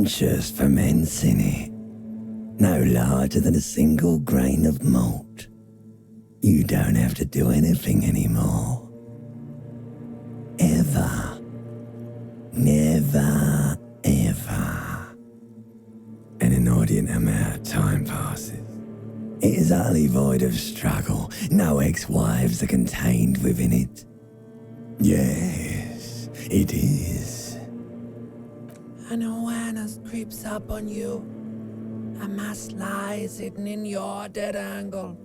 just ferments in it, no larger than a single grain of malt. You don't have to do anything anymore. Ever. Never, ever. An inordinate amount of time passes. It is utterly void of struggle. No ex-wives are contained within it. Yes, it is. An awareness creeps up on you. A mass lies hidden in your dead angle,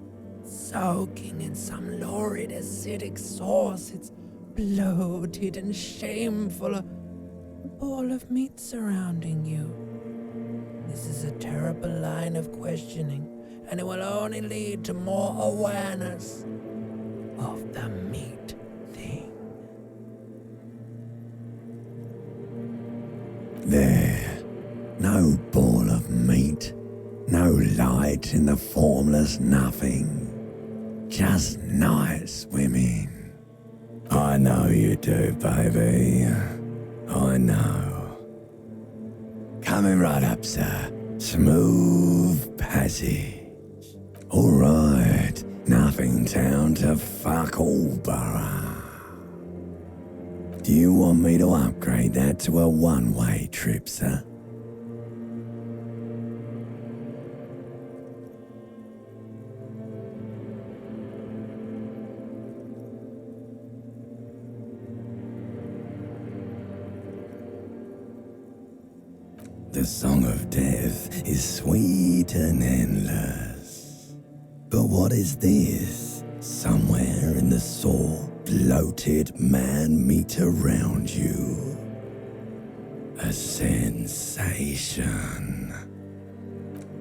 soaking in some lurid acidic sauce. It's bloated and shameful. A ball of meat surrounding you. This is a terrible line of questioning, and it will only lead to more awareness of the meat thing. There, no ball of meat, no light in the formless nothing. Just nice women. I know you do, baby. I know. Coming right up, sir. Smooth passage. All right, nothing down to fuck all borough. Do you want me to upgrade that to a one-way trip, sir? The song of death is sweet and endless. But what is this? Somewhere in the sore, bloated man meat around you. A sensation.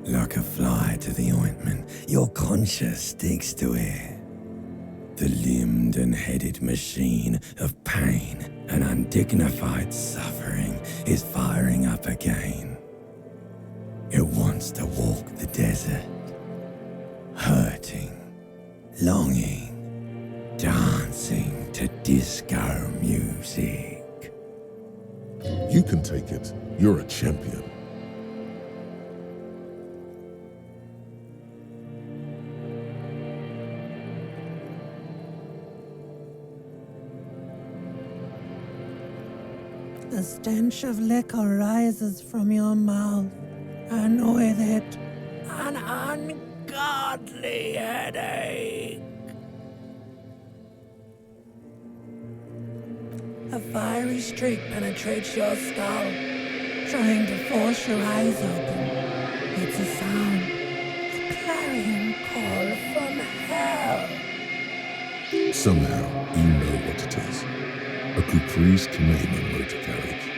Like a fly to the ointment, your conscience sticks to it. The limbed and headed machine of pain and undignified suffering is firing up again. It wants to walk the desert, hurting, longing, dancing to disco music. You can take it. You're a champion. The stench of liquor rises from your mouth, and with it, an ungodly headache. A fiery streak penetrates your skull, trying to force your eyes open. It's a sound, a clarion call from hell. Somehow, you know what it is. A caprice Canadian motor carriage.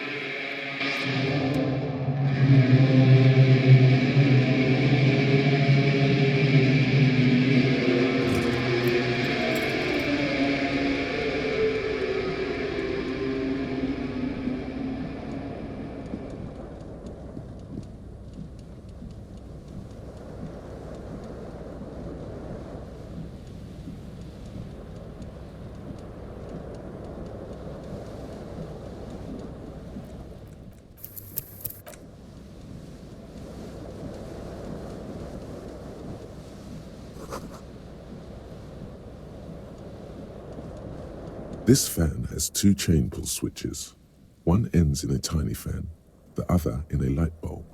This fan has two chain pull switches. One ends in a tiny fan, the other in a light bulb.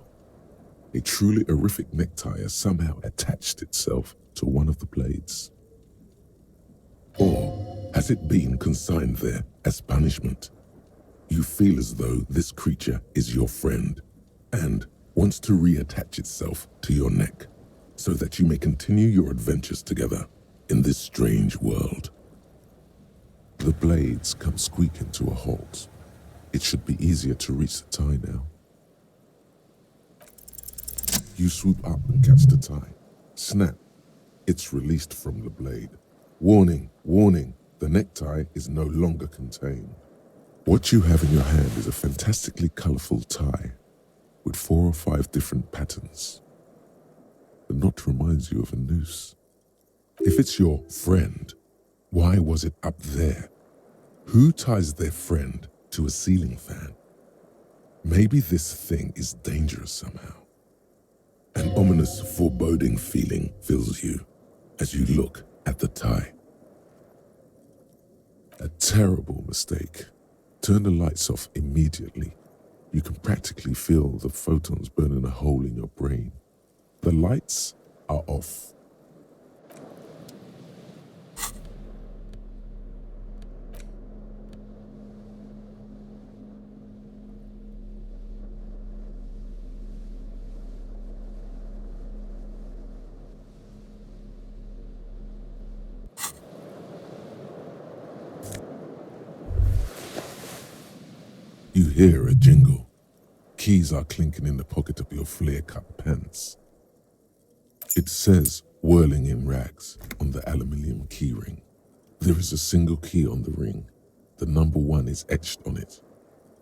A truly horrific necktie has somehow attached itself to one of the blades. Or has it been consigned there as punishment? You feel as though this creature is your friend and wants to reattach itself to your neck so that you may continue your adventures together in this strange world. The blades come squeaking to a halt. It should be easier to reach the tie now. You swoop up and catch the tie. Snap. It's released from the blade. Warning, warning, the necktie is no longer contained. What you have in your hand is a fantastically colorful tie with 4 or 5 different patterns. The knot reminds you of a noose. If it's your friend, why was it up there? Who ties their friend to a ceiling fan? Maybe this thing is dangerous somehow. An ominous, foreboding feeling fills you as you look at the tie. A terrible mistake. Turn the lights off immediately. You can practically feel the photons burning a hole in your brain. The lights are off. You hear a jingle. Keys are clinking in the pocket of your flare-cut pants. It says, whirling in rags, on the aluminium keyring. There is a single key on the ring. The number 1 is etched on it.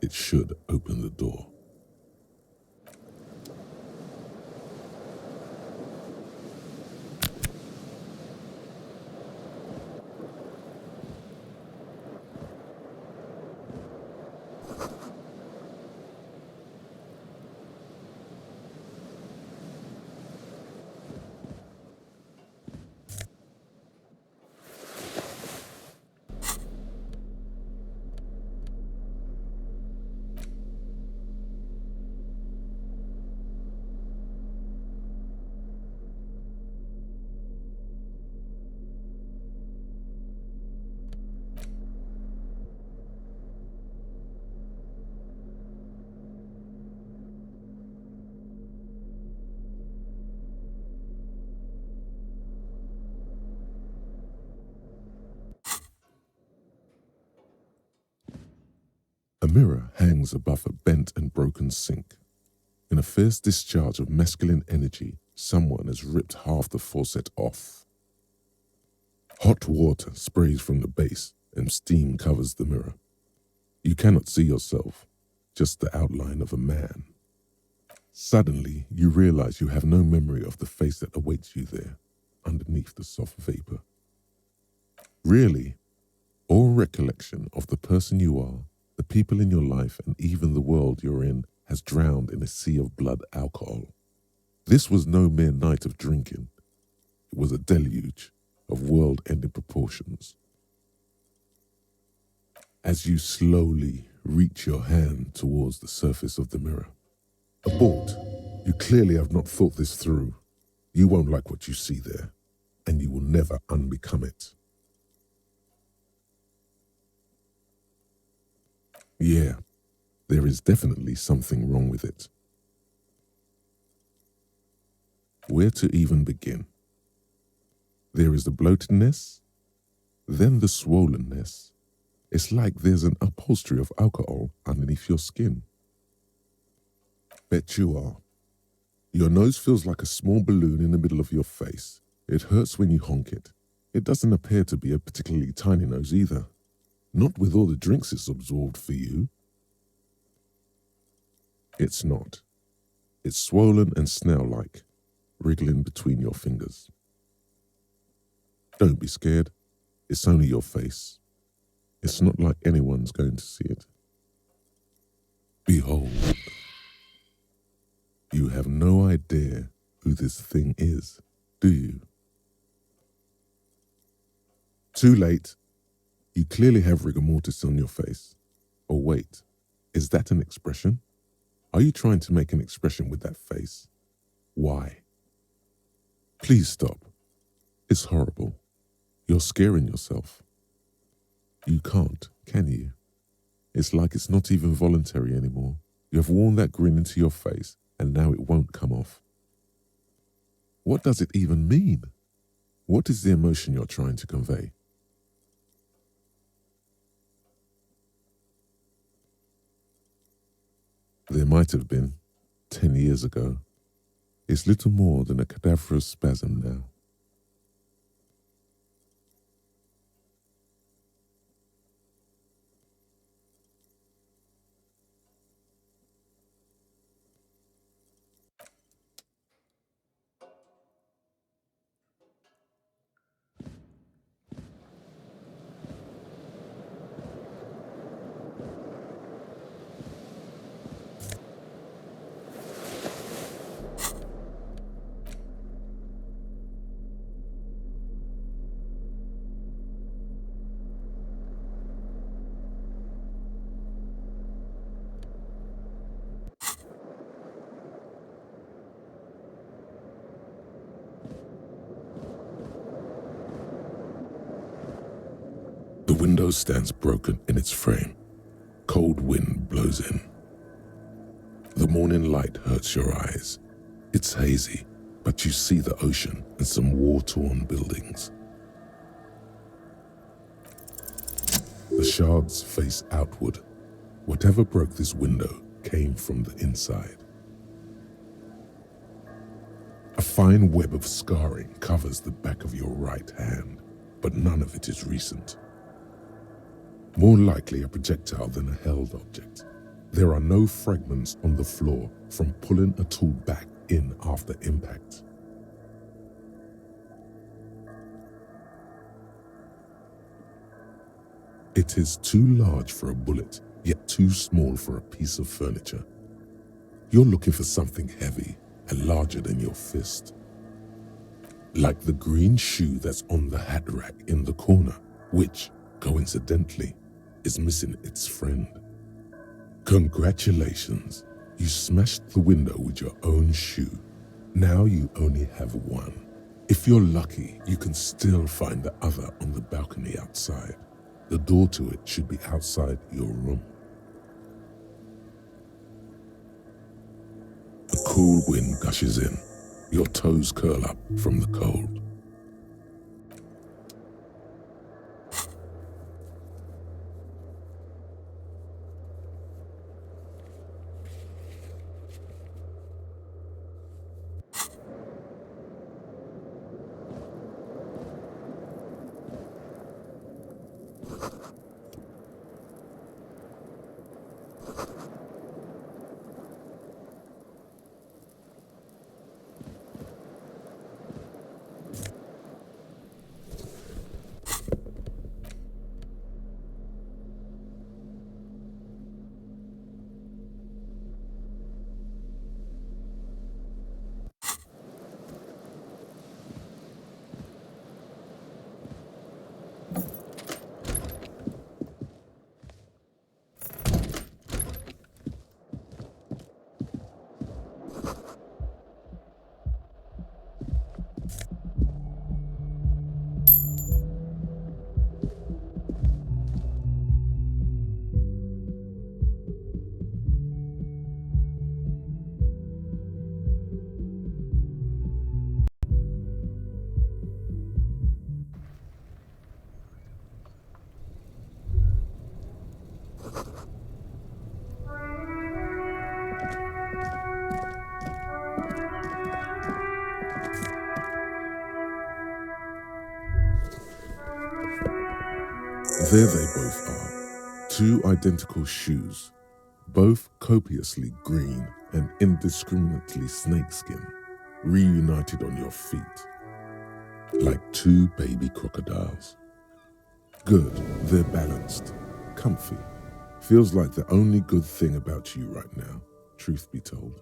It should open the door. A mirror hangs above a bent and broken sink. In a fierce discharge of masculine energy, someone has ripped half the faucet off. Hot water sprays from the base and steam covers the mirror. You cannot see yourself, just the outline of a man. Suddenly, you realize you have no memory of the face that awaits you there, underneath the soft vapor. Really, all recollection of the person you are, the people in your life, and even the world you're in has drowned in a sea of blood alcohol. This was no mere night of drinking. It was a deluge of world-ending proportions. As you slowly reach your hand towards the surface of the mirror. Abort. You clearly have not thought this through. You won't like what you see there, and you will never unbecome it. Yeah, there is definitely something wrong with it. Where to even begin? There is the bloatedness, then the swollenness. It's like there's an upholstery of alcohol underneath your skin. Bet you are. Your nose feels like a small balloon in the middle of your face. It hurts when you honk it. It doesn't appear to be a particularly tiny nose either. Not with all the drinks it's absorbed for you. It's not. It's swollen and snail-like, wriggling between your fingers. Don't be scared. It's only your face. It's not like anyone's going to see it. Behold. You have no idea who this thing is, do you? Too late. You clearly have rigor mortis on your face. Oh wait, is that an expression? Are you trying to make an expression with that face? Why? Please stop. It's horrible. You're scaring yourself. You can't, can you? It's like it's not even voluntary anymore. You have worn that grin into your face, and now it won't come off. What does it even mean? What is the emotion you're trying to convey? There might have been, 10 years ago. It's little more than a cadaverous spasm now. window stands broken in its frame. Cold wind blows in. The morning light hurts your eyes. It's hazy, but you see the ocean and some war-torn buildings. The shards face outward. Whatever broke this window came from the inside. A fine web of scarring covers the back of your right hand, but none of it is recent. More likely a projectile than a held object. There are no fragments on the floor from pulling a tool back in after impact. It is too large for a bullet, yet too small for a piece of furniture. You're looking for something heavy and larger than your fist. Like the green shoe that's on the hat rack in the corner, which, coincidentally, is missing its friend. Congratulations, you smashed the window with your own shoe. Now you only have one. If you're lucky, you can still find the other on the balcony outside. The door to it should be outside your room. A cool wind gushes in. Your toes curl up from the cold. There they both are, two identical shoes, both copiously green and indiscriminately snakeskin, reunited on your feet, like two baby crocodiles. Good, they're balanced, comfy. Feels like the only good thing about you right now, truth be told.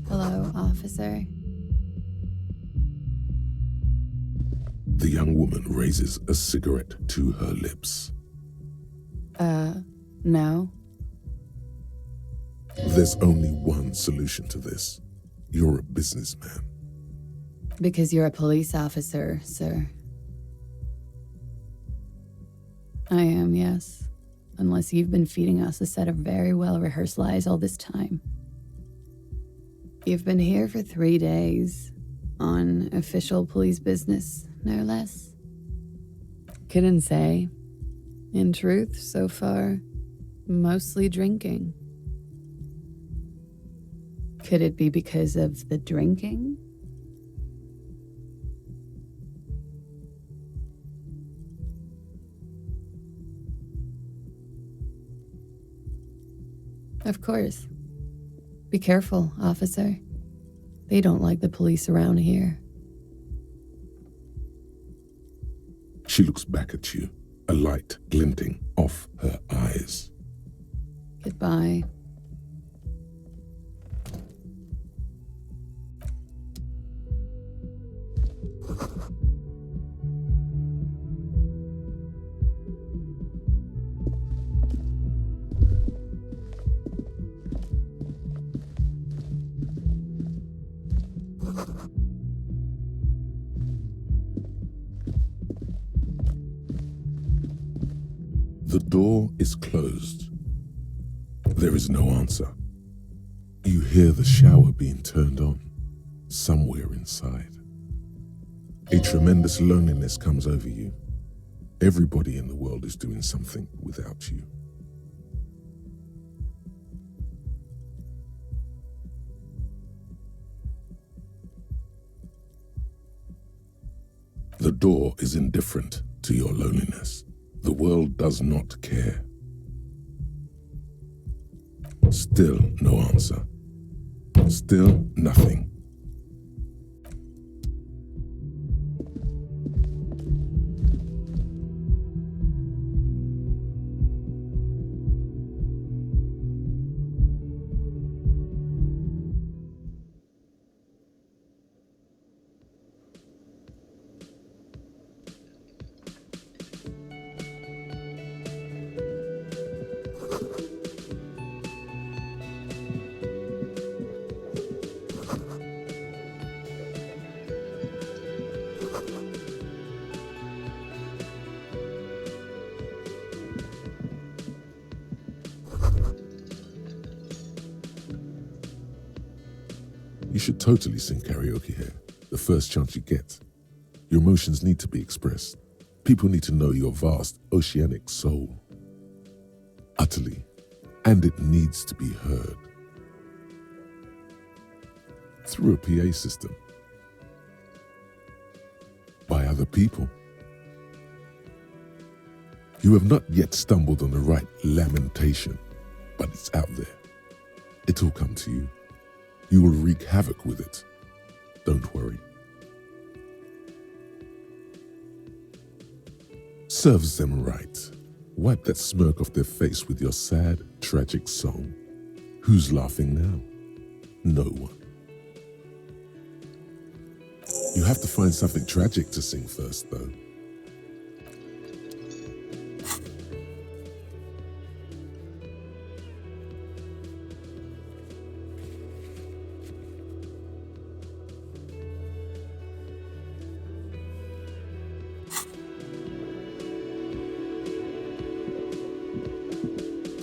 Hello, officer. The young woman raises a cigarette to her lips. No. There's only one solution to this. You're a businessman. Because you're a police officer, sir. I am, yes. Unless you've been feeding us a set of very well-rehearsed lies all this time. You've been here for 3 days, on official police business, no less. Couldn't say. In truth, so far, mostly drinking. Could it be because of the drinking? Of course. Be careful, officer. They don't like the police around here. She looks back at you, a light glinting off her eyes. Goodbye. The door is closed. There is no answer. You hear the shower being turned on, somewhere inside. A tremendous loneliness comes over you. Everybody in the world is doing something without you. The door is indifferent to your loneliness. The world does not care. Still no answer. Still nothing. You should totally sing karaoke here, the first chance you get. Your emotions need to be expressed. People need to know your vast, oceanic soul. Utterly. And it needs to be heard. Through a PA system. By other people. You have not yet stumbled on the right lamentation, but it's out there. It'll come to you. You will wreak havoc with it. Don't worry. Serves them right. Wipe that smirk off their face with your sad, tragic song. Who's laughing now? No one. You have to find something tragic to sing first, though.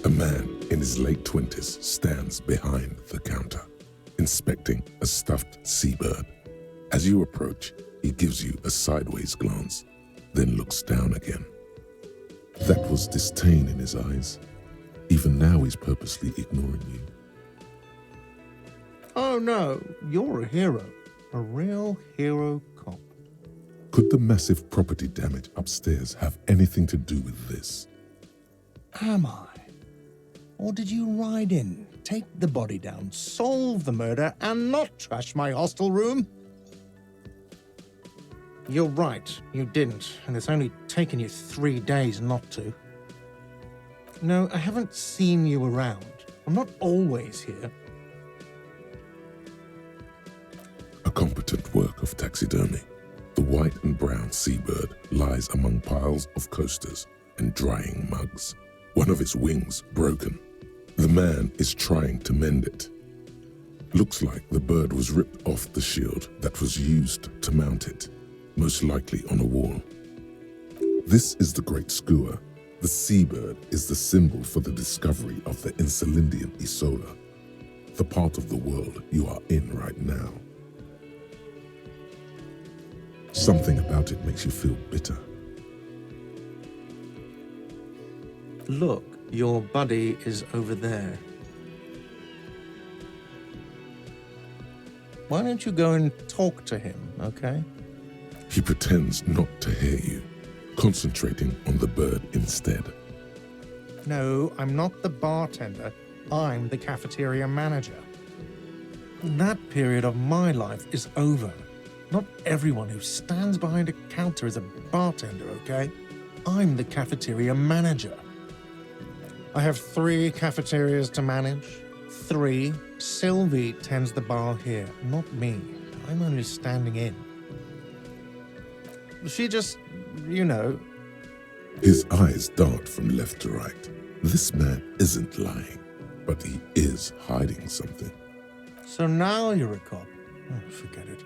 A man in his late 20s stands behind the counter, inspecting a stuffed seabird. As you approach, he gives you a sideways glance, then looks down again. That was disdain in his eyes. Even now he's purposely ignoring you. Oh no, you're a hero. A real hero cop. Could the massive property damage upstairs have anything to do with this? Am I? Or did you ride in, take the body down, solve the murder, and not trash my hostel room? You're right, you didn't, and it's only taken you 3 days not to. No, I haven't seen you around. I'm not always here. A competent work of taxidermy. The white and brown seabird lies among piles of coasters and drying mugs. One of its wings broken. The man is trying to mend it. Looks like the bird was ripped off the shield that was used to mount it, most likely on a wall. This is the Great Skua. The seabird is the symbol for the discovery of the Insulindian Isola, the part of the world you are in right now. Something about it makes you feel bitter. Look, your buddy is over there. Why don't you go and talk to him, okay? He pretends not to hear you, concentrating on the bird instead. No, I'm not the bartender. I'm the cafeteria manager. That period of my life is over. Not everyone who stands behind a counter is a bartender, okay? I'm the cafeteria manager. I have 3 cafeterias to manage. 3. Sylvie tends the bar here, not me. I'm only standing in. She just, you know... His eyes dart from left to right. This man isn't lying, but he is hiding something. So now you're a cop. Oh, forget it.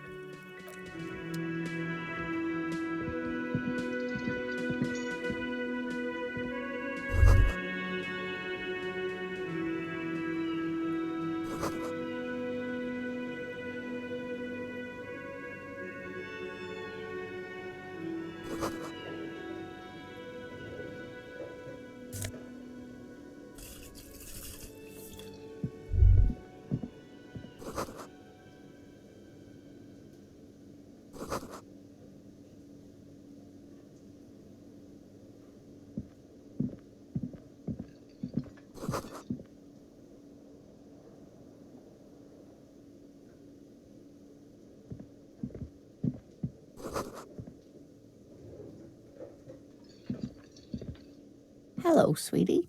Hello, sweetie.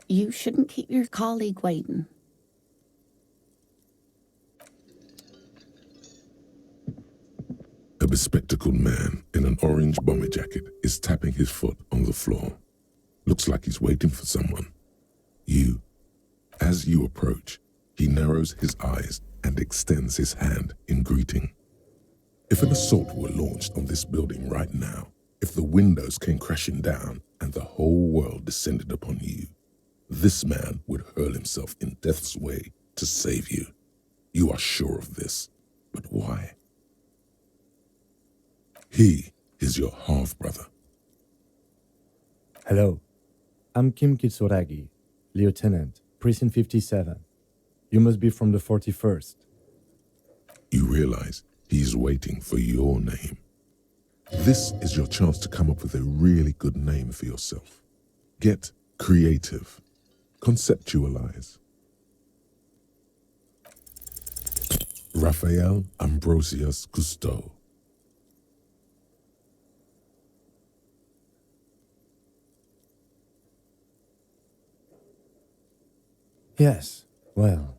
You shouldn't keep your colleague waiting. A bespectacled man in an orange bomber jacket is tapping his foot on the floor. Looks like he's waiting for someone. As you approach, he narrows his eyes and extends his hand in greeting. If an assault were launched on this building right now, if the windows came crashing down and the whole world descended upon you, this man would hurl himself in death's way to save you. You are sure of this, but why? He is your half-brother. Hello, I'm Kim Kitsuragi, Lieutenant, Precinct 57. You must be from the 41st. You realize he's waiting for your name. This is your chance to come up with a really good name for yourself. Get creative. Conceptualize. Raphael Ambrosius Cousteau. Yes, well.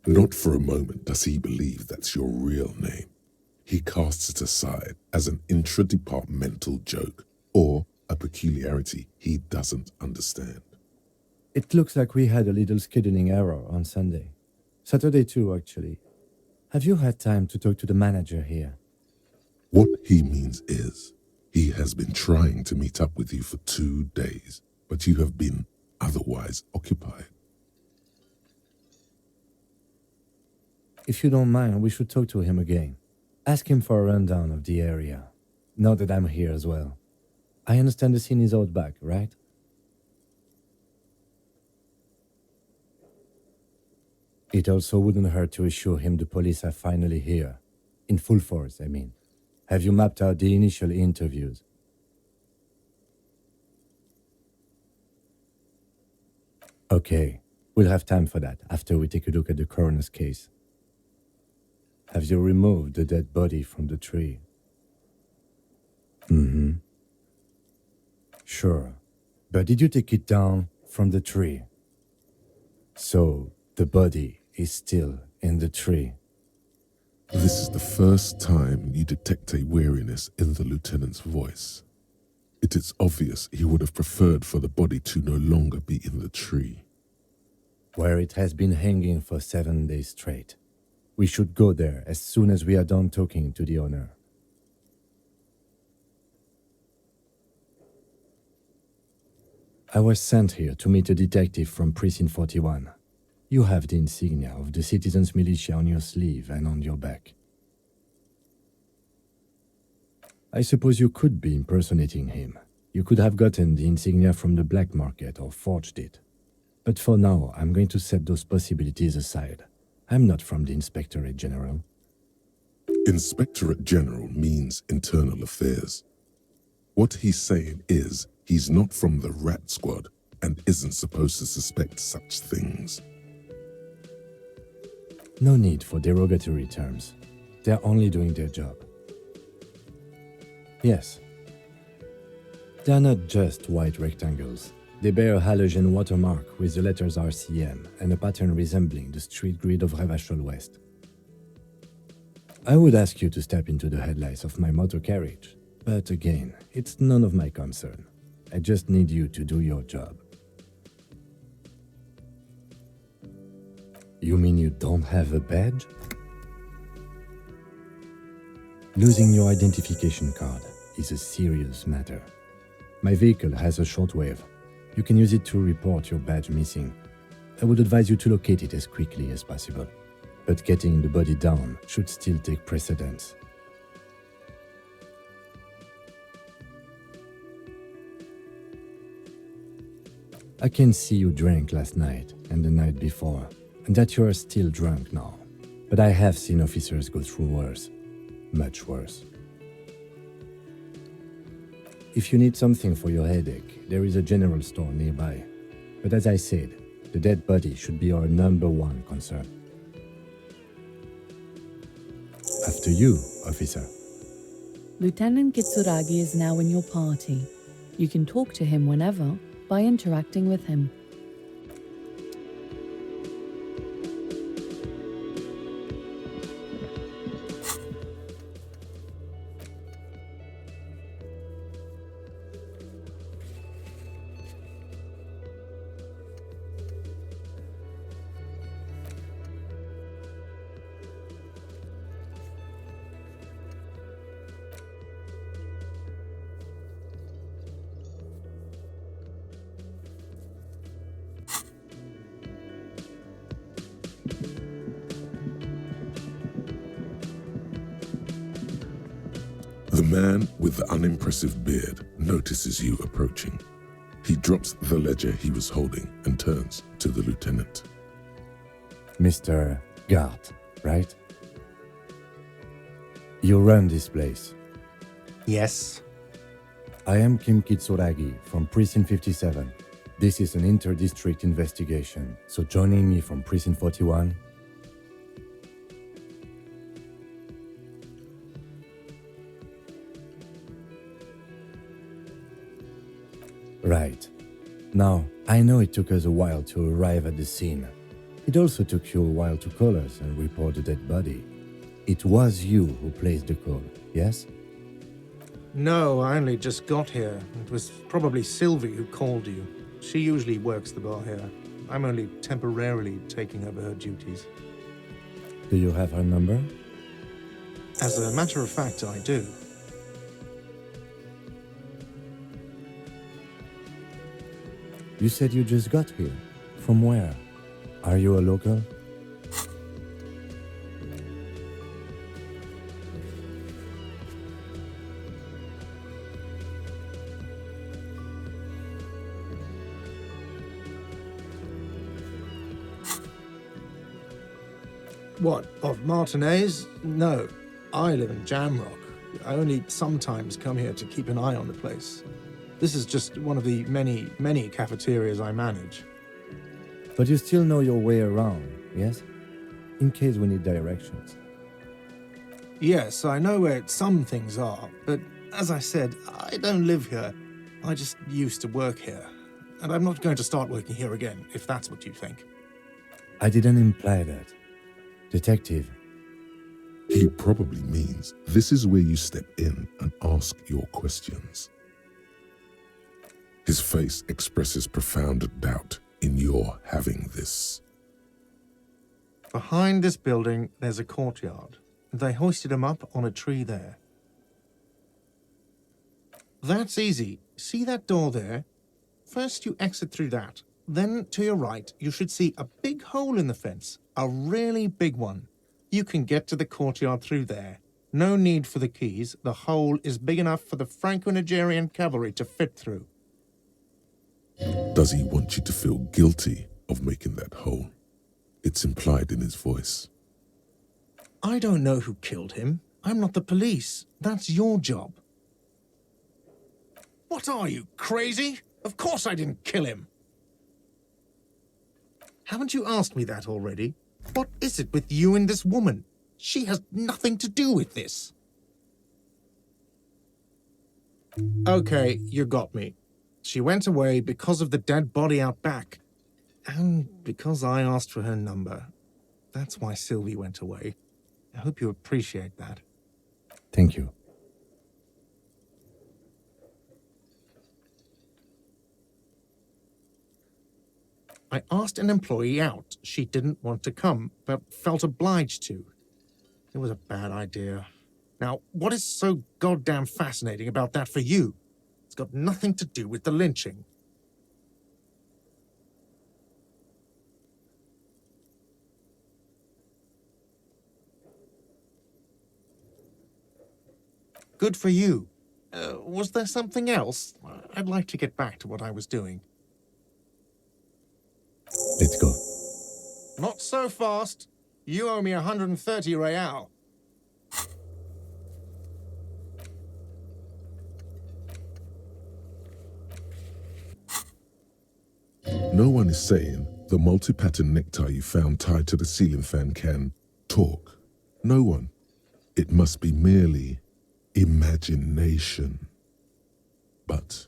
Not for a moment does he believe that's your real name. He casts it aside as an intra-departmental joke or a peculiarity he doesn't understand. It looks like we had a little scheduling error on Sunday. Saturday too, actually. Have you had time to talk to the manager here? What he means is, he has been trying to meet up with you for 2 days, but you have been otherwise occupied. If you don't mind, we should talk to him again. Ask him for a rundown of the area, now that I'm here as well. I understand the scene is out back, right? It also wouldn't hurt to assure him the police are finally here. In full force, I mean. Have you mapped out the initial interviews? Okay, we'll have time for that after we take a look at the coroner's case. Have you removed the dead body from the tree? Mm-hmm. Sure. But did you take it down from the tree? So, the body is still in the tree. This is the first time you detect a weariness in the lieutenant's voice. It is obvious he would have preferred for the body to no longer be in the tree. Where it has been hanging for 7 days straight. We should go there as soon as we are done talking to the owner. I was sent here to meet a detective from Precinct 41. You have the insignia of the Citizens Militia on your sleeve and on your back. I suppose you could be impersonating him. You could have gotten the insignia from the black market or forged it. But for now, I'm going to set those possibilities aside. I'm not from the Inspectorate General. Inspectorate General means internal affairs. What he's saying is he's not from the rat squad and isn't supposed to suspect such things. No need for derogatory terms. They're only doing their job. Yes. They're not just white rectangles. They bear a halogen watermark with the letters RCM and a pattern resembling the street grid of Revachol West. I would ask you to step into the headlights of my motor carriage, but again, it's none of my concern. I just need you to do your job. You mean you don't have a badge? Losing your identification card is a serious matter. My vehicle has a shortwave. You can use it to report your badge missing. I would advise you to locate it as quickly as possible. But getting the body down should still take precedence. I can see you drank last night and the night before, and that you are still drunk now. But I have seen officers go through worse, much worse. If you need something for your headache, there is a general store nearby. But as I said, the dead body should be our #1 concern. After you, officer. Lieutenant Kitsuragi is now in your party. You can talk to him whenever by interacting with him. The man with the unimpressive beard notices you approaching. He drops the ledger he was holding and turns to the lieutenant. Mr. Gart, right? You run this place. Yes. I am Kim Kitsuragi from Precinct 57. This is an inter-district investigation, so joining me from Precinct 41. Right. Now, I know it took us a while to arrive at the scene. It also took you a while to call us and report the dead body. It was you who placed the call, yes? No, I only just got here. It was probably Sylvie who called you. She usually works the bar here. I'm only temporarily taking over her duties. Do you have her number? As a matter of fact, I do. You said you just got here. From where? Are you a local? What, of Martinez? No. I live in Jamrock. I only sometimes come here to keep an eye on the place. This is just one of the many, many cafeterias I manage. But you still know your way around, yes? In case we need directions. Yes, I know where some things are, but as I said, I don't live here. I just used to work here. And I'm not going to start working here again, if that's what you think. I didn't imply that. Detective. He probably means this is where you step in and ask your questions. His face expresses profound doubt in your having this. Behind this building, there's a courtyard. They hoisted him up on a tree there. That's easy. See that door there? First you exit through that. Then to your right, you should see a big hole in the fence. A really big one. You can get to the courtyard through there. No need for the keys. The hole is big enough for the Franco-Nigerian cavalry to fit through. Does he want you to feel guilty of making that hole? It's implied in his voice. I don't know who killed him. I'm not the police. That's your job. What are you, crazy? Of course I didn't kill him. Haven't you asked me that already? What is it with you and this woman? She has nothing to do with this. Okay, you got me. She went away because of the dead body out back. And because I asked for her number. That's why Sylvie went away. I hope you appreciate that. Thank you. I asked an employee out. She didn't want to come, but felt obliged to. It was a bad idea. Now, what is so goddamn fascinating about that for you? It's got nothing to do with the lynching. Good for you. Was there something else? I'd like to get back to what I was doing. Let's go. Not so fast. You owe me 130 real. No one is saying the multi-pattern necktie you found tied to the ceiling fan can talk. No one. It must be merely imagination. But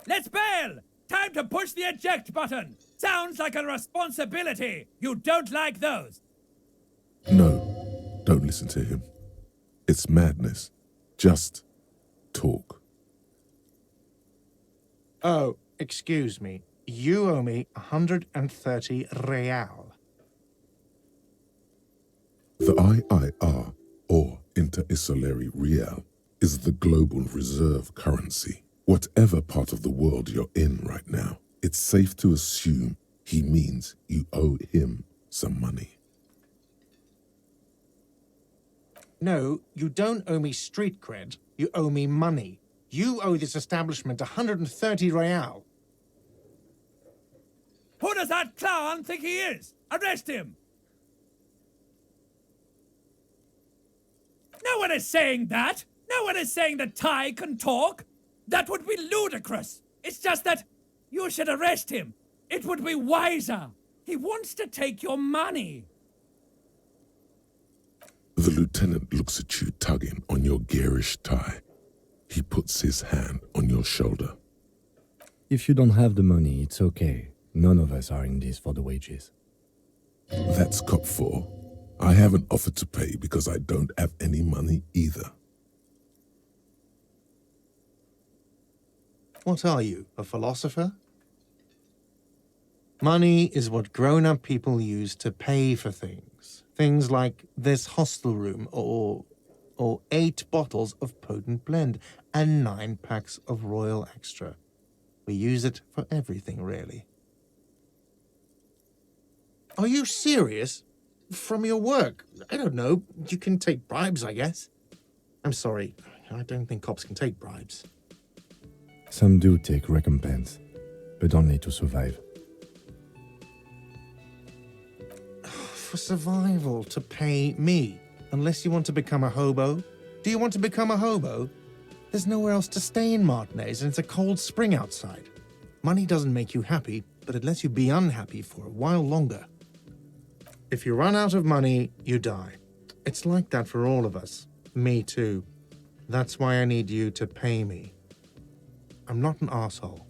Let's bail! Time to push the eject button! Sounds like a responsibility! You don't like those! no, don't listen to him. It's madness. Just talk. Oh, excuse me. You owe me 130 real. The IIR, or Inter-Isolary Real, is the global reserve currency. Whatever part of the world you're in right now, it's safe to assume he means you owe him some money. No, you don't owe me street cred. You owe me money. You owe this establishment 130 real. Who does that clown think he is? Arrest him! No one is saying that! No one is saying that Ty can talk! That would be ludicrous! It's just that you should arrest him! It would be wiser! He wants to take your money! The lieutenant looks at you tugging on your garish tie. He puts his hand on your shoulder. If you don't have the money, it's okay. None of us are in this for the wages. That's cop 4. I haven't offered to pay because I don't have any money either. What are you, a philosopher? Money is what grown-up people use to pay for things. Things like this hostel room or 8 bottles of potent blend and 9 packs of Royal Extra. We use it for everything, really. Are you serious? From your work? I don't know. You can take bribes, I guess. I'm sorry. I don't think cops can take bribes. Some do take recompense, but only to survive. For survival, to pay me. Unless you want to become a hobo. Do you want to become a hobo? There's nowhere else to stay in Martinez, and it's a cold spring outside. Money doesn't make you happy, but it lets you be unhappy for a while longer. If you run out of money, you die. It's like that for all of us. Me too. That's why I need you to pay me. I'm not an asshole.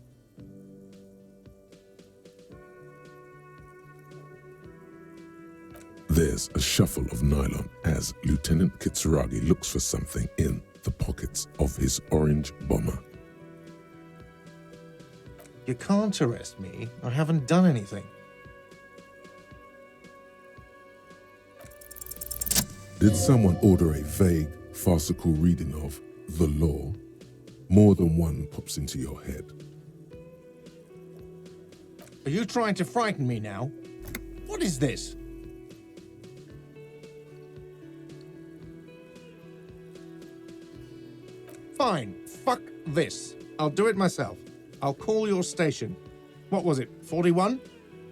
There's a shuffle of nylon as Lieutenant Kitsuragi looks for something in the pockets of his orange bomber. You can't arrest me. I haven't done anything. Did someone order a vague, farcical reading of the law? More than one pops into your head. Are you trying to frighten me now? What is this? Fine. Fuck this. I'll do it myself. I'll call your station. What was it, 41?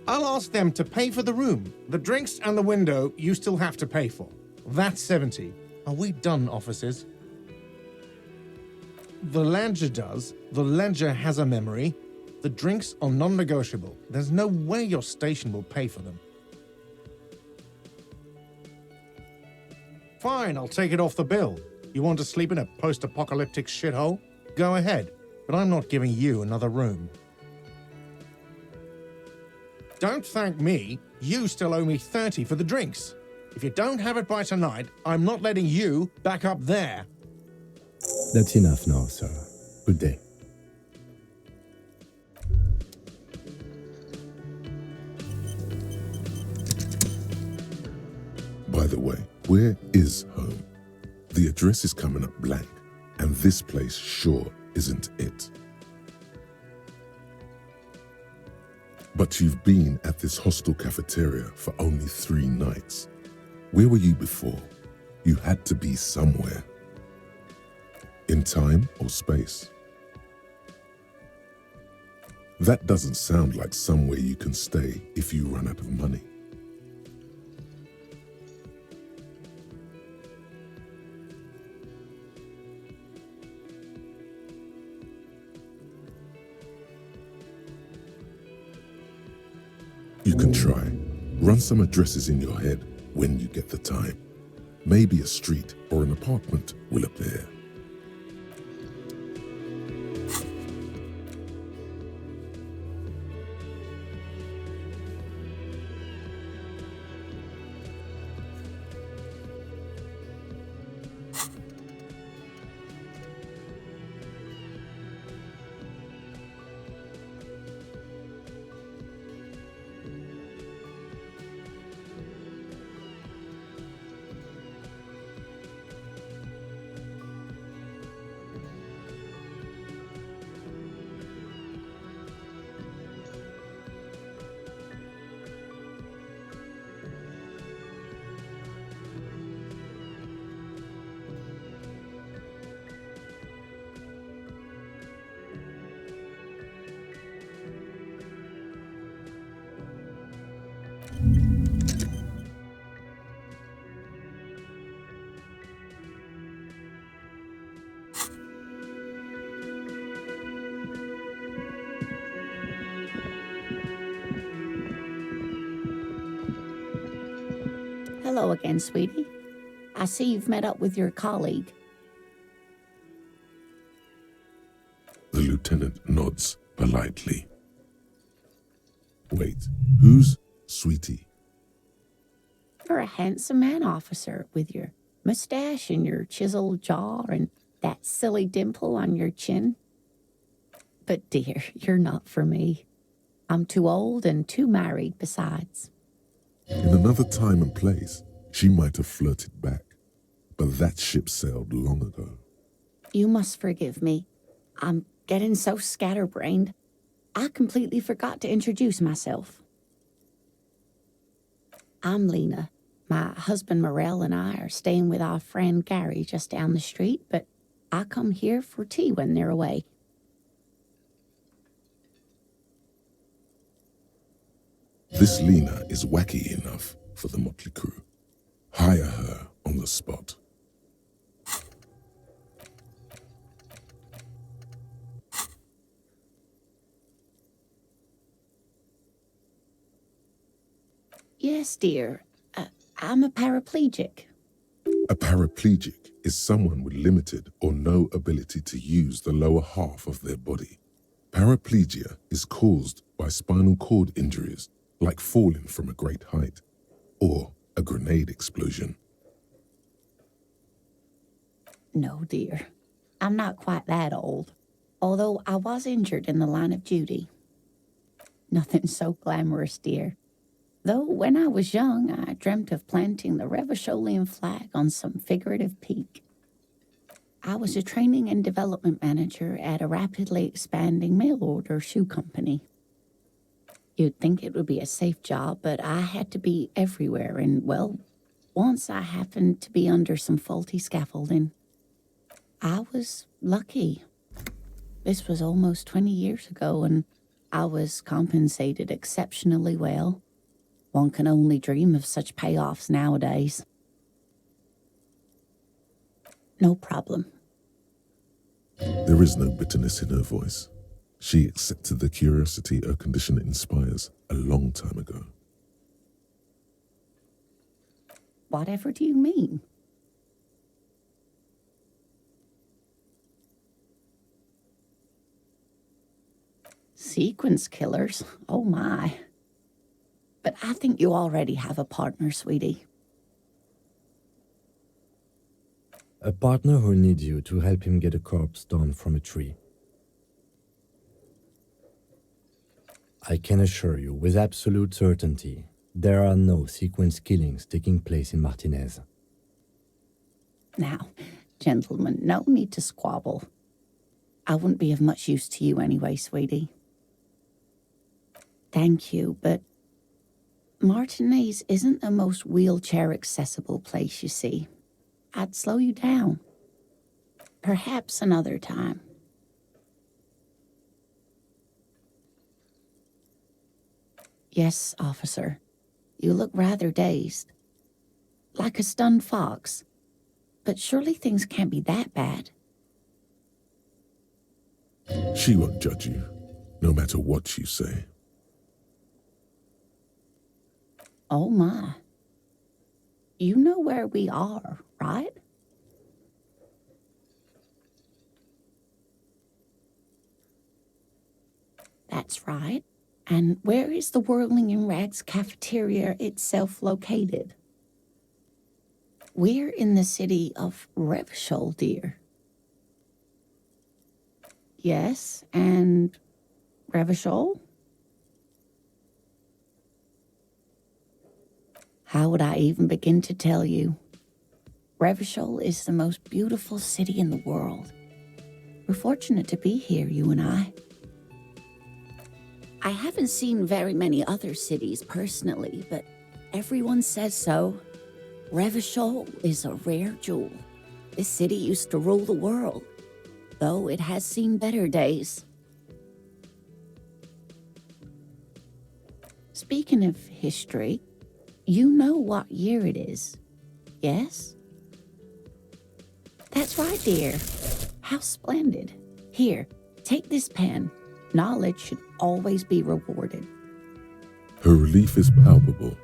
I'll ask them to pay for the room. The drinks and the window you still have to pay for. That's 70. Are we done, officers? The ledger does. The ledger has a memory. The drinks are non-negotiable. There's no way your station will pay for them. Fine, I'll take it off the bill. You want to sleep in a post-apocalyptic shithole? Go ahead, but I'm not giving you another room. Don't thank me. You still owe me 30 for the drinks. If you don't have it by tonight, I'm not letting you back up there. That's enough now, sir. Good day. By the way, where is home? The address is coming up blank, and this place sure isn't it. But you've been at this hostel cafeteria for only 3 nights. Where were you before? You had to be somewhere. In time or space? That doesn't sound like somewhere you can stay if you run out of money. You can try. Run some addresses in your head when you get the time. Maybe a street or an apartment will appear. Hello again, sweetie. I see you've met up with your colleague. The lieutenant nods politely. Wait, who's Sweetie? You're a handsome man, officer, with your mustache and your chiseled jaw and that silly dimple on your chin. But dear, you're not for me. I'm too old and too married besides. In another time and place, she might have flirted back, but that ship sailed long ago. You must forgive me. I'm getting so scatterbrained. I completely forgot to introduce myself. I'm Lena. My husband Morel and I are staying with our friend Gary just down the street, but I come here for tea when they're away. This Lena is wacky enough for the motley crew. Hire her on the spot. Yes, dear. I'm a paraplegic. A paraplegic is someone with limited or no ability to use the lower half of their body. Paraplegia is caused by spinal cord injuries, like falling from a great height, or a grenade explosion. No, dear. I'm not quite that old, although I was injured in the line of duty. Nothing so glamorous, dear. Though when I was young, I dreamt of planting the Revacholian flag on some figurative peak. I was a training and development manager at a rapidly expanding mail-order shoe company. You'd think it would be a safe job, but I had to be everywhere, and, well, once I happened to be under some faulty scaffolding. I was lucky. This was almost 20 years ago, and I was compensated exceptionally well. One can only dream of such payoffs nowadays. No problem. There is no bitterness in her voice. She accepted the curiosity her condition inspires a long time ago. Whatever do you mean? Sequence killers? Oh my. But I think you already have a partner, sweetie. A partner who needs you to help him get a corpse down from a tree. I can assure you with absolute certainty, there are no sequence killings taking place in Martinez. Now, gentlemen, no need to squabble. I wouldn't be of much use to you anyway, sweetie. Thank you, but Martinez isn't the most wheelchair-accessible place, you see. I'd slow you down. Perhaps another time. Yes, officer. You look rather dazed. Like a stunned fox. But surely things can't be that bad. She won't judge you, no matter what you say. Oh my. You know where we are, right? That's right. And where is the Whirling in Rags cafeteria itself located? We're in the city of Revachol, dear. Yes, and Revachol? How would I even begin to tell you? Revachol is the most beautiful city in the world. We're fortunate to be here, you and I. I haven't seen very many other cities personally, but everyone says so. Revachol is a rare jewel. This city used to rule the world, though it has seen better days. Speaking of history, you know what year it is, yes? That's right, dear. How splendid. Here, take this pen. Knowledge should always be rewarded. Her relief is palpable.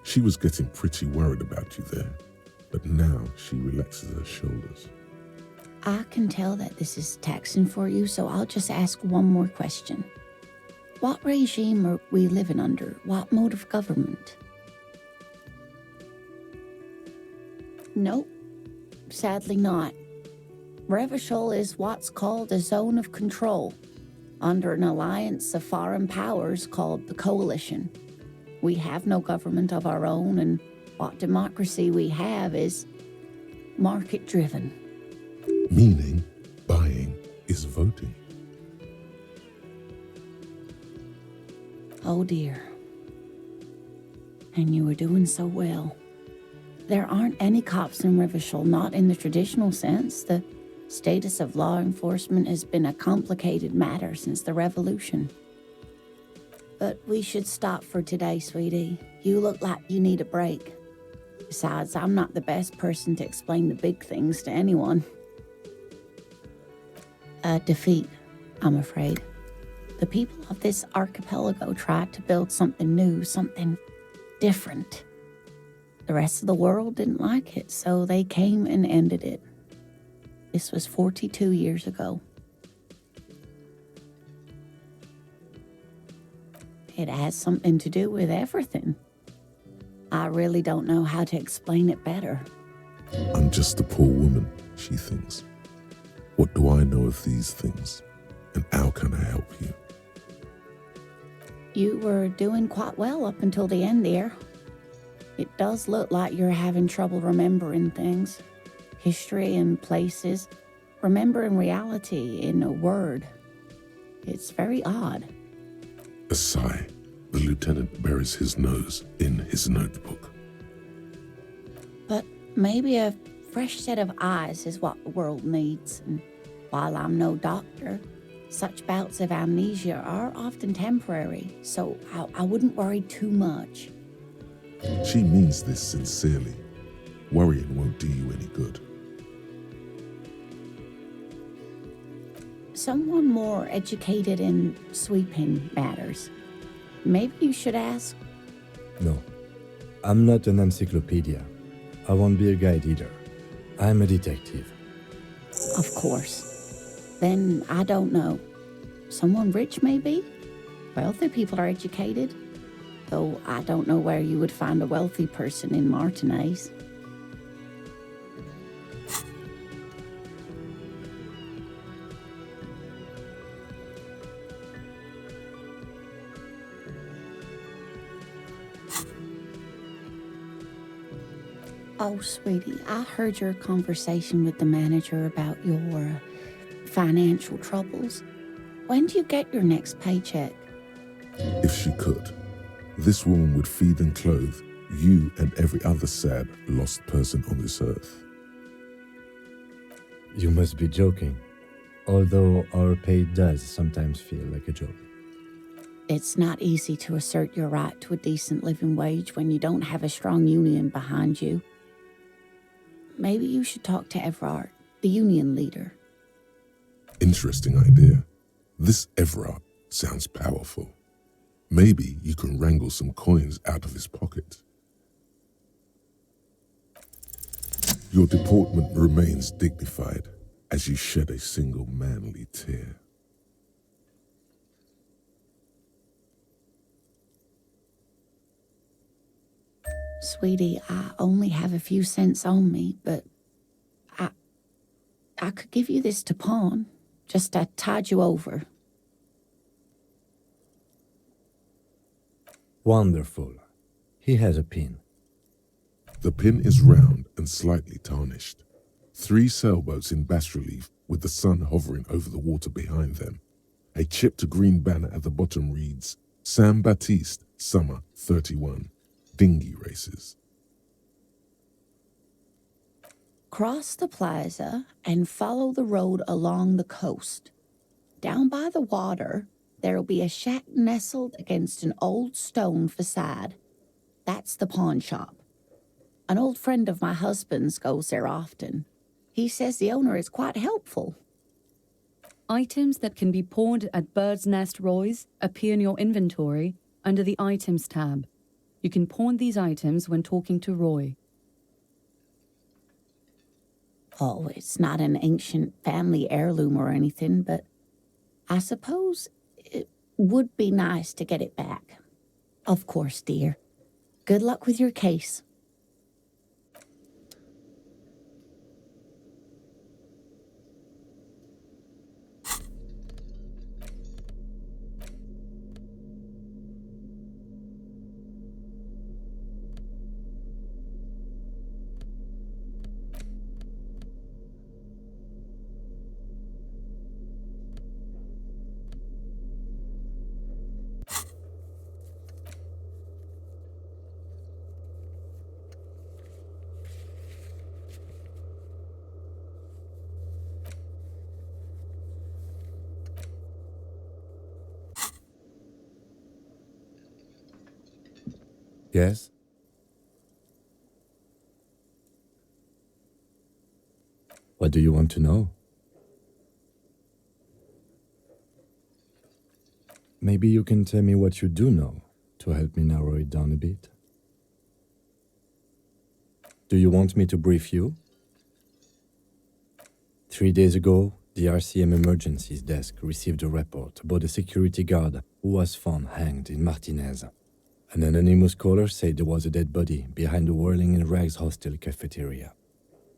She was getting pretty worried about you there, but now she relaxes her shoulders. I can tell that this is taxing for you, so I'll just ask one more question. What regime are we living under? What mode of government? Nope, sadly not. Revachol is what's called a zone of control, under an alliance of foreign powers called the Coalition. We have no government of our own, and what democracy we have is market-driven. Meaning, buying is voting. Oh dear. And you were doing so well. There aren't any cops in Revachol, not in the traditional sense. The status of law enforcement has been a complicated matter since the revolution. But we should stop for today, sweetie. You look like you need a break. Besides, I'm not the best person to explain the big things to anyone. A defeat, I'm afraid. The people of this archipelago tried to build something new, something different. The rest of the world didn't like it, so they came and ended it. This was 42 years ago. It has something to do with everything. I really don't know how to explain it better. I'm just a poor woman, she thinks. What do I know of these things? And how can I help you? You were doing quite well up until the end there. It does look like you're having trouble remembering things. History and places. Remembering reality in a word. It's very odd. A sigh. The lieutenant buries his nose in his notebook. But maybe a fresh set of eyes is what the world needs. And while I'm no doctor, such bouts of amnesia are often temporary, so I wouldn't worry too much. She means this sincerely. Worrying won't do you any good. someone more educated in sweeping matters. Maybe you should ask. No, I'm not an encyclopedia. I won't be a guide either. I'm a detective. Of course. Then I don't know. Someone rich, maybe? Wealthy people are educated. Though I don't know where you would find a wealthy person in Martinez. Oh, sweetie, I heard your conversation with the manager about your financial troubles. When do you get your next paycheck? If she could, this woman would feed and clothe you and every other sad, lost person on this earth. You must be joking. Although our pay does sometimes feel like a joke. It's not easy to assert your right to a decent living wage when you don't have a strong union behind you. Maybe you should talk to Everard, the union leader. Interesting idea. This Everard sounds powerful. Maybe you can wrangle some coins out of his pocket. Your deportment remains dignified as you shed a single manly tear. Sweetie, I only have a few cents on me, but I could give you this to pawn, just to tide you over. Wonderful. He has a pin. The pin is round and slightly tarnished. 3 sailboats in bas-relief with the sun hovering over the water behind them. A chipped green banner at the bottom reads, San Baptiste, Summer 31, Dinghy Races. Cross the plaza and follow the road along the coast. Down by the water, there'll be a shack nestled against an old stone facade. That's the pawn shop. An old friend of my husband's goes there often. He says the owner is quite helpful. Items that can be pawned at Bird's Nest Roy's appear in your inventory under the Items tab. You can pawn these items when talking to Roy. Oh, it's not an ancient family heirloom or anything, but I suppose it would be nice to get it back. Of course, dear. Good luck with your case. Yes? What do you want to know? Maybe you can tell me what you do know to help me narrow it down a bit. Do you want me to brief you? 3 days ago, the RCM Emergencies Desk received a report about a security guard who was found hanged in Martinez. An anonymous caller said there was a dead body behind the Whirling in Rags hostel cafeteria.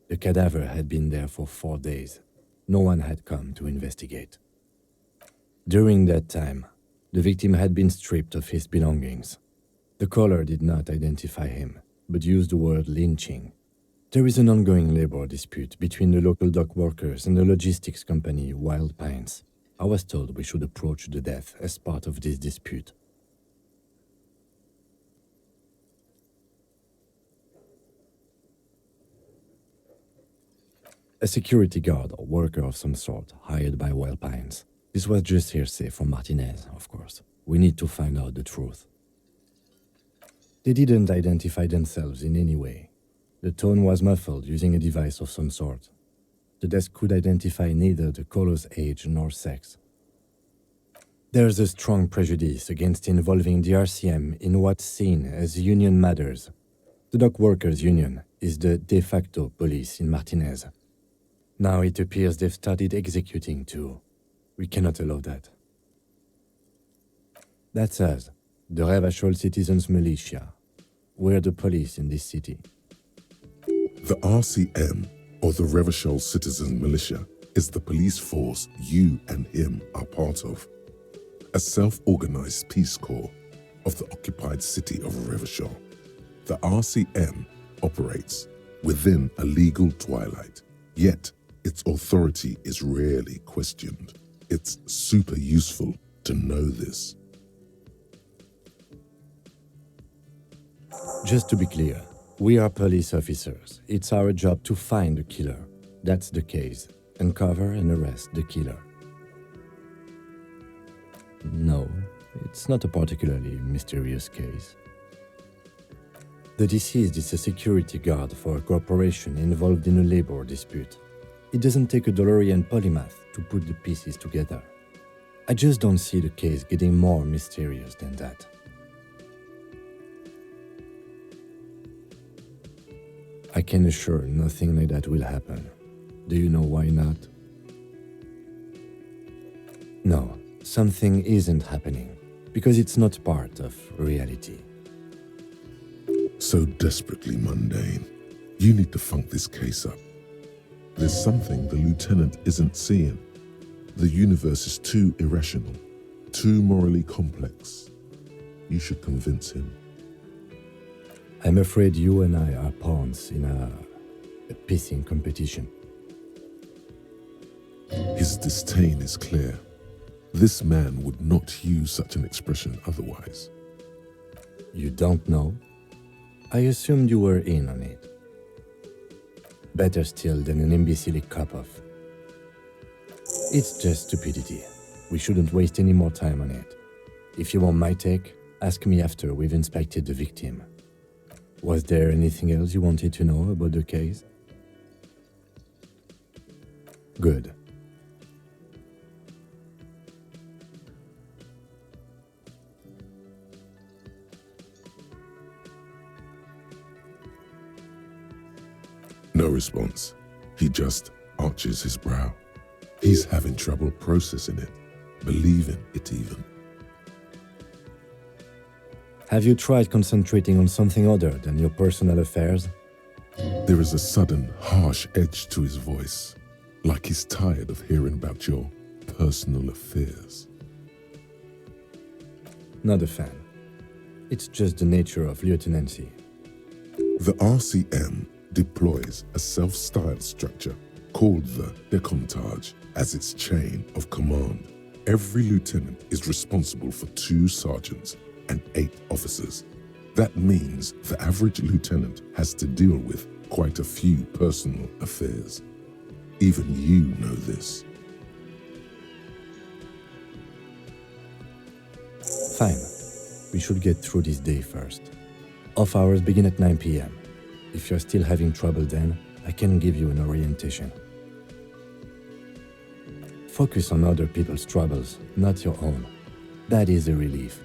The cadaver had been there for 4 days. No one had come to investigate. During that time, the victim had been stripped of his belongings. The caller did not identify him, but used the word lynching. There is an ongoing labor dispute between the local dock workers and the logistics company Wild Pines. I was told we should approach the death as part of this dispute. A security guard or worker of some sort hired by Wild Pines. This was just hearsay from Martinez, of course. We need to find out the truth. They didn't identify themselves in any way. The tone was muffled using a device of some sort. the desk could identify neither the caller's age nor sex. There's a strong prejudice against involving the RCM in what's seen as union matters. The dock workers' union is the de facto police in Martinez. Now it appears they've started executing too. We cannot allow that. That's us, the Revachol Citizens Militia. We're the police in this city. The RCM, or the Revachol Citizen Militia, is the police force you and him are part of. A self-organized peace corps of the occupied city of Revachol. The RCM operates within a legal twilight, yet its authority is rarely questioned. It's super useful to know this. Just to be clear, we are police officers. It's our job to find the killer. That's the case. Uncover and arrest the killer. No, it's not a particularly mysterious case. The deceased is a security guard for a corporation involved in a labor dispute. It doesn't take a DeLorean polymath to put the pieces together. I just don't see the case getting more mysterious than that. I can assure nothing like that will happen. Do you know why not? No, something isn't happening, because it's not part of reality. So desperately mundane. You need to funk this case up. There's something the lieutenant isn't seeing. The universe is too irrational, too morally complex. You should convince him. I'm afraid you and I are pawns in a pissing competition. His disdain is clear. This man would not use such an expression otherwise. You don't know? I assumed you were in on it. Better still than an imbecilic cop-off. It's just stupidity. We shouldn't waste any more time on it. If you want my take, ask me after we've inspected the victim. Was there anything else you wanted to know about the case? Good. No response. He just arches his brow. He's having trouble processing it, believing it even. Have you tried concentrating on something other than your personal affairs? There is a sudden, harsh edge to his voice, like he's tired of hearing about your personal affairs. Not a fan. It's just the nature of lieutenancy. The RCM deploys a self-styled structure called the Decomptage as its chain of command. Every lieutenant is responsible for 2 sergeants and 8 officers. That means the average lieutenant has to deal with quite a few personal affairs. Even you know this. Fine. We should get through this day first. Off hours begin at 9 p.m. If you're still having trouble then, I can give you an orientation. Focus on other people's troubles, not your own. That is a relief.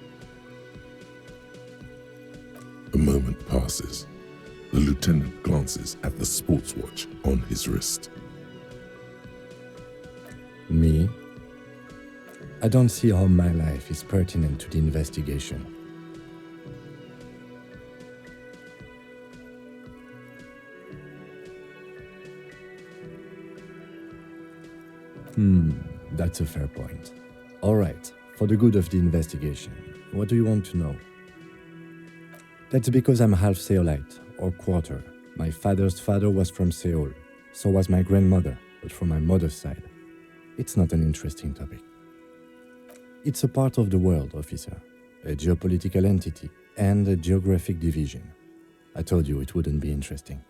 A moment passes. The lieutenant glances at the sports watch on his wrist. Me? I don't see how my life is pertinent to the investigation. That's a fair point. All right, for the good of the investigation, what do you want to know? That's because I'm half Seolite, or quarter. My father's father was from Seoul, so was my grandmother, but from my mother's side. It's not an interesting topic. It's a part of the world, officer, a geopolitical entity, and a geographic division. I told you it wouldn't be interesting.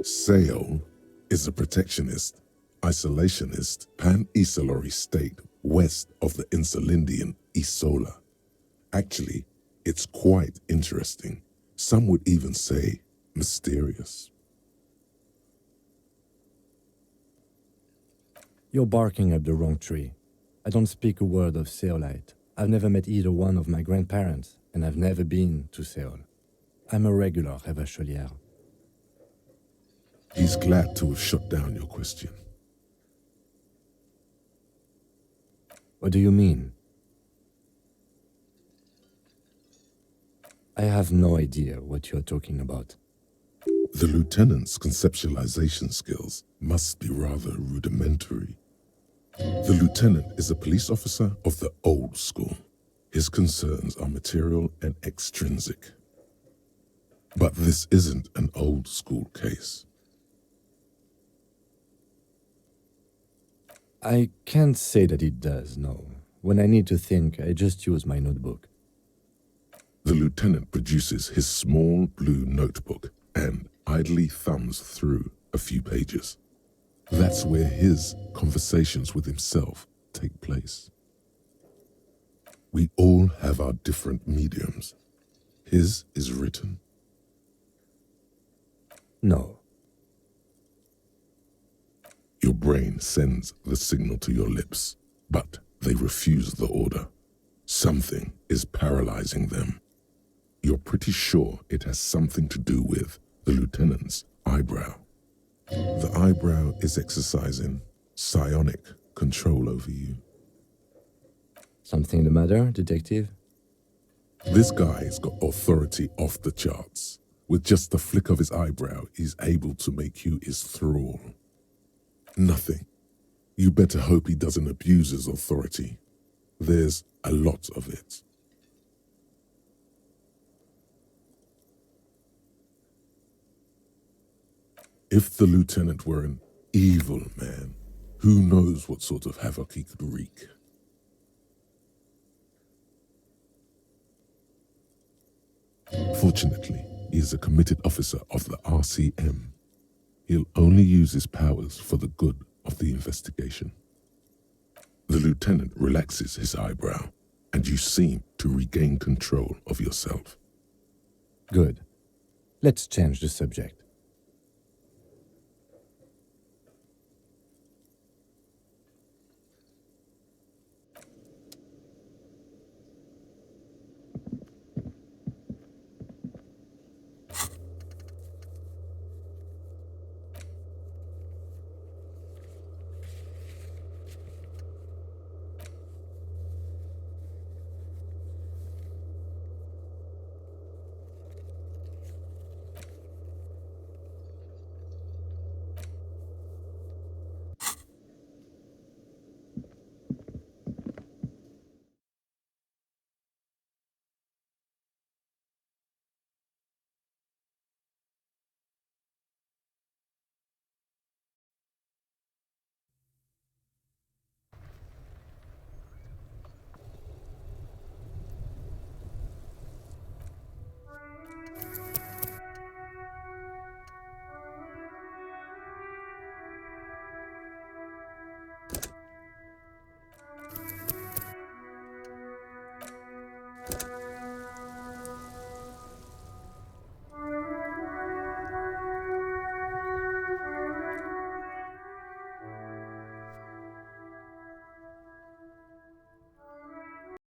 Seoul is a protectionist, isolationist, pan-Isolari state west of the Insulindian Isola. Actually, it's quite interesting. Some would even say mysterious. You're barking up the wrong tree. I don't speak a word of Seolite. I've never met either one of my grandparents, and I've never been to Seoul. I'm a regular Revacholière. He's glad to have shut down your question. What do you mean? I have no idea what you're talking about. The lieutenant's conceptualization skills must be rather rudimentary. The lieutenant is a police officer of the old school. His concerns are material and extrinsic. But this isn't an old school case. I can't say that it does, no. When I need to think, I just use my notebook. The lieutenant produces his small blue notebook and idly thumbs through a few pages. That's where his conversations with himself take place. We all have our different mediums. His is written. No. Your brain sends the signal to your lips, but they refuse the order. Something is paralyzing them. You're pretty sure it has something to do with the lieutenant's eyebrow. The eyebrow is exercising psionic control over you. Something the matter, detective? This guy's got authority off the charts. With just the flick of his eyebrow, he's able to make you his thrall. Nothing. You better hope he doesn't abuse his authority. There's a lot of it. If the lieutenant were an evil man, who knows what sort of havoc he could wreak. Fortunately, he is a committed officer of the RCM. He'll only use his powers for the good of the investigation. The lieutenant relaxes his eyebrow, and you seem to regain control of yourself. Good. Let's change the subject.